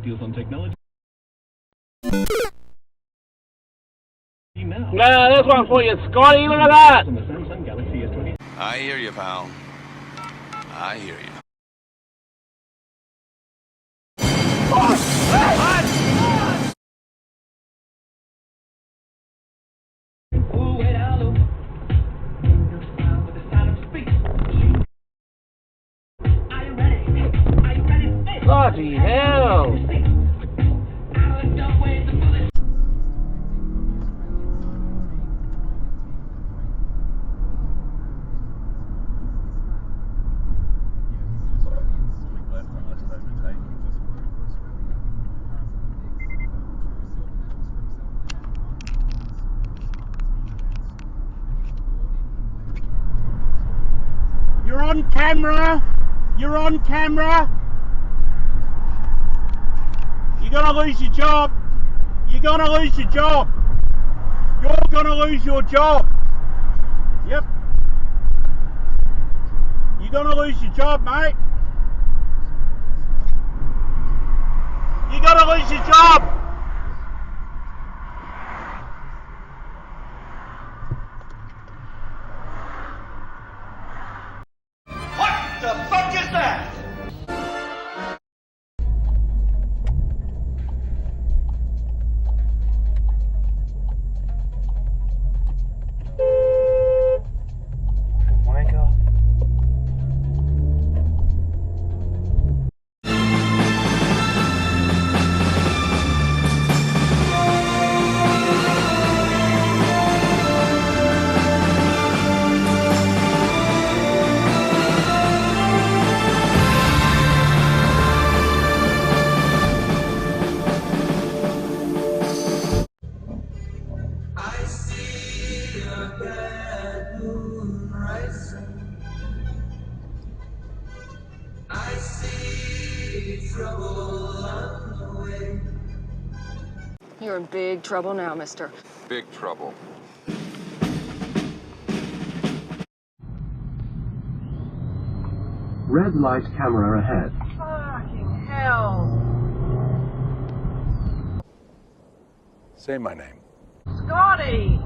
deals on technology. Yeah, this one for you, Scotty. Look at that. On the Samsung Galaxy S20. I hear you, pal. I hear you. Bloody hell. You're on camera. You're on camera. You're gonna lose your job. You're gonna lose your job. You're gonna lose your job. Yep. You're gonna lose your job, mate. You're gonna lose your job. What the fuck is that? You're in big trouble now, mister. Big trouble. Red light camera ahead. Fucking hell. Say my name. Scotty!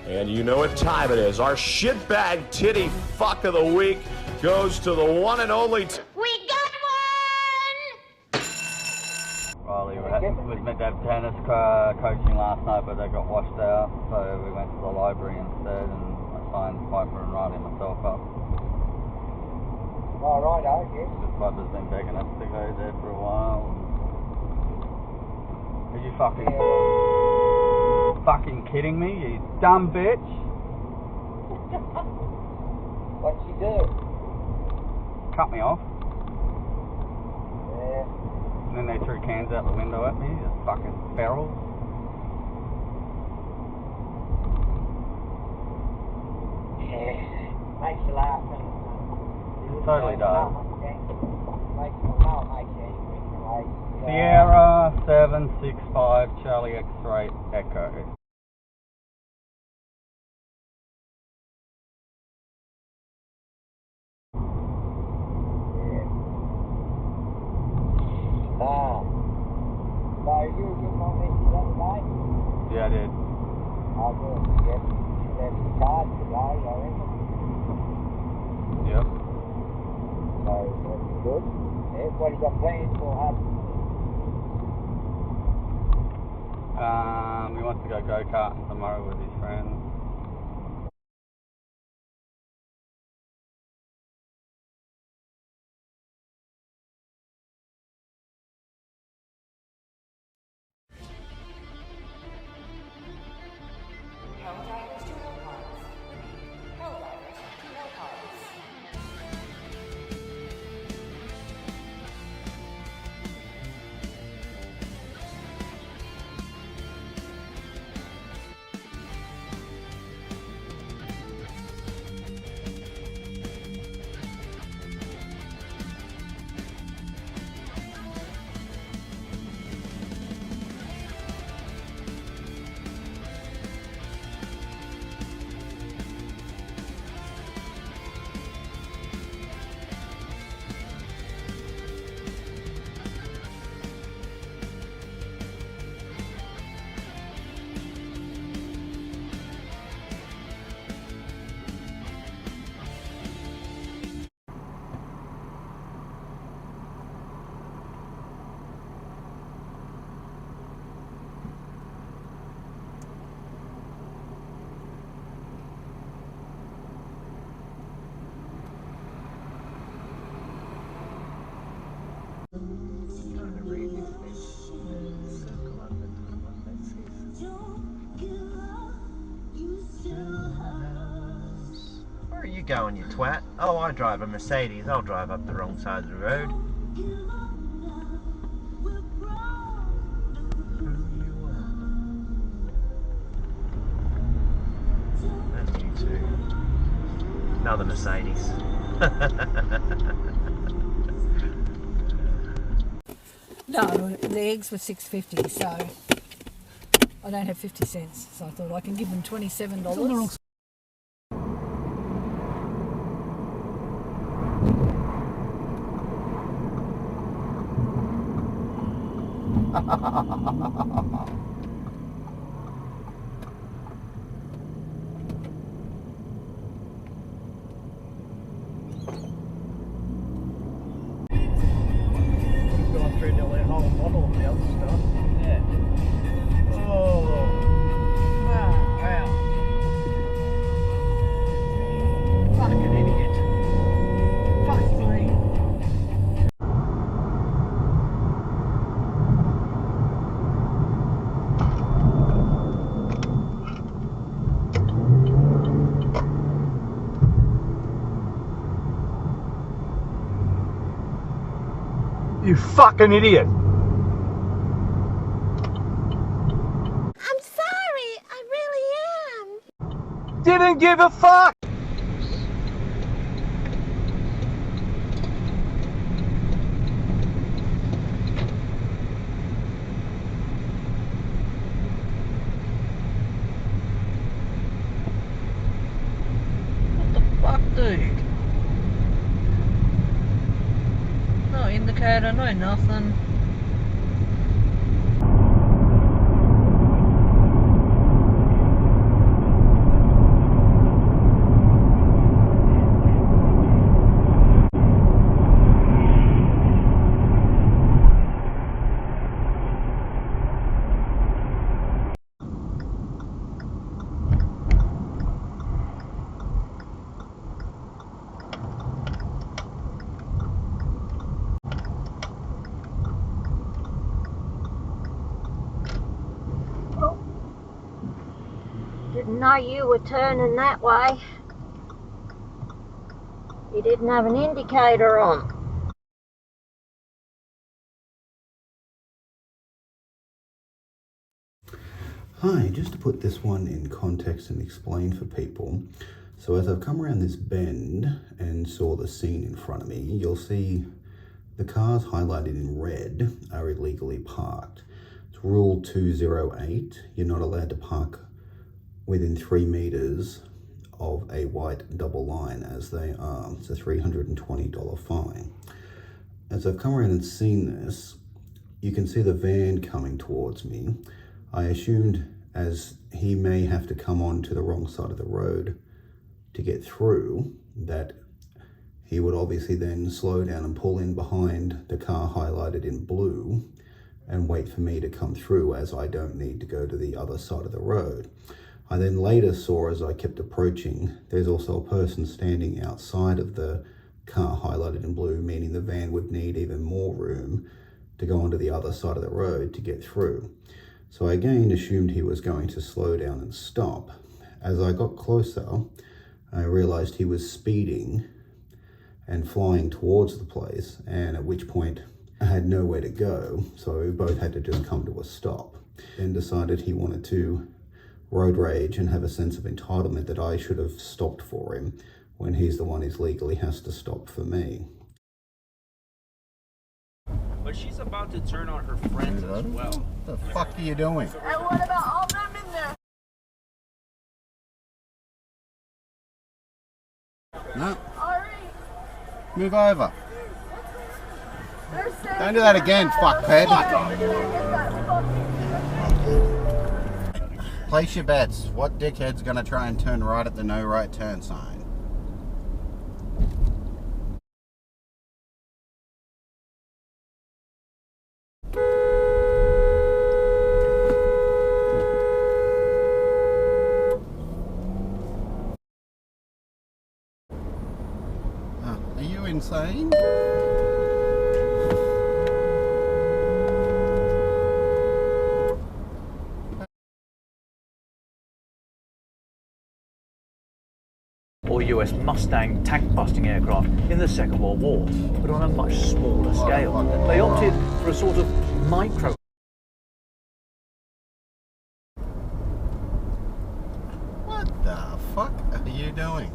And you know what time it is. Our shitbag titty fuck of the week goes to the one and only... We got one! Riley was meant to have tennis coaching last night, but they got washed out, so we went to the library instead, and I signed Piper and Riley myself up. Oh, right, yes. The club has been begging us to go there for a while. Are you fucking kidding me, you dumb bitch? What'd she do? Cut me off. Yeah. And then they threw cans out the window at me, just fucking ferals. Yeah. Makes you laugh, doesn't it? It totally does. Makes you laugh, makes you angry. Sierra 765 Charlie X-ray Echo. Yeah, I did. I'll do it. Get the card today, I reckon. Yep. So, that's good. Yeah, what you got planned for, He wants to go karting tomorrow with his friends. Helldivers to Hellpods. Repeat, Helldivers to Hellpods. Where are you going, you twat? Oh, I drive a Mercedes. I'll drive up the wrong side of the road. And you too. Another Mercedes. No, the eggs were $6.50, so I don't have 50 cents. So I thought I can give them $27. Going through nearly a whole bottle of the other stuff. Yeah. Oh. Wow. Fucking idiot. Fuck me. You fucking idiot! I'm sorry, I really am. Didn't give a fuck! What the fuck, dude? No indicator, no nothing. Didn't know you were turning that way. You didn't have an indicator on. Hi, just to put this one in context and explain for people. So as I've come around this bend and saw the scene in front of me, you'll see the cars highlighted in red are illegally parked. It's Rule 208, you're not allowed to park within 3 meters of a white double line as they are. It's a $320 fine. As I've come around and seen this, you can see the van coming towards me. I assumed as he may have to come onto the wrong side of the road to get through, that he would obviously then slow down and pull in behind the car highlighted in blue and wait for me to come through, as I don't need to go to the other side of the road. I then later saw, as I kept approaching, there's also a person standing outside of the car highlighted in blue, meaning the van would need even more room to go onto the other side of the road to get through. So I again assumed he was going to slow down and stop. As I got closer, I realized he was speeding and flying towards the place, and at which point I had nowhere to go, so we both had to just come to a stop. Then decided he wanted to road rage and have a sense of entitlement that I should have stopped for him, when he's the one who legally has to stop for me. But she's about to turn on her friends as well. What the fuck are you doing? And what about all them in there? No. Ari, Move over. Don't do that again, fuckhead. Place your bets. What dickhead's gonna try and turn right at the no right turn sign? Are you insane? or US Mustang tank-busting aircraft in the Second World War, but on a much smaller scale. They opted for a sort of micro. What the fuck are you doing?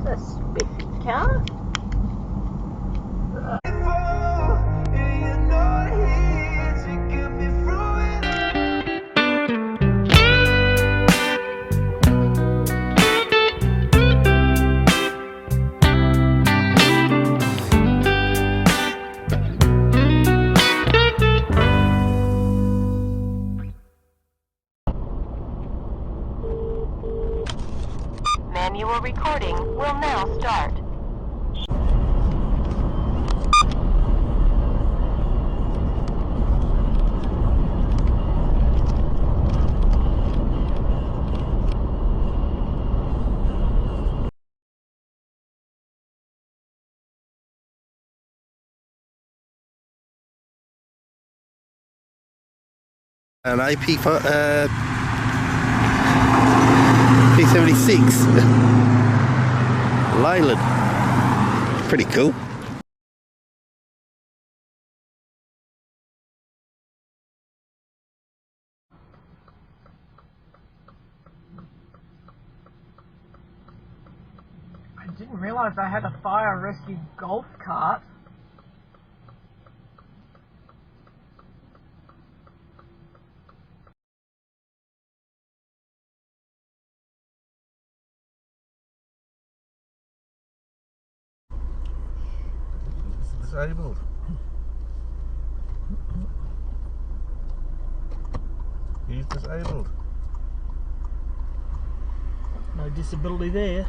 It's a spiffy car. Manual recording will now start. An AP P76 Leyland. Pretty cool. I didn't realise I had a fire rescue golf cart. Disabled. He's disabled. No disability there.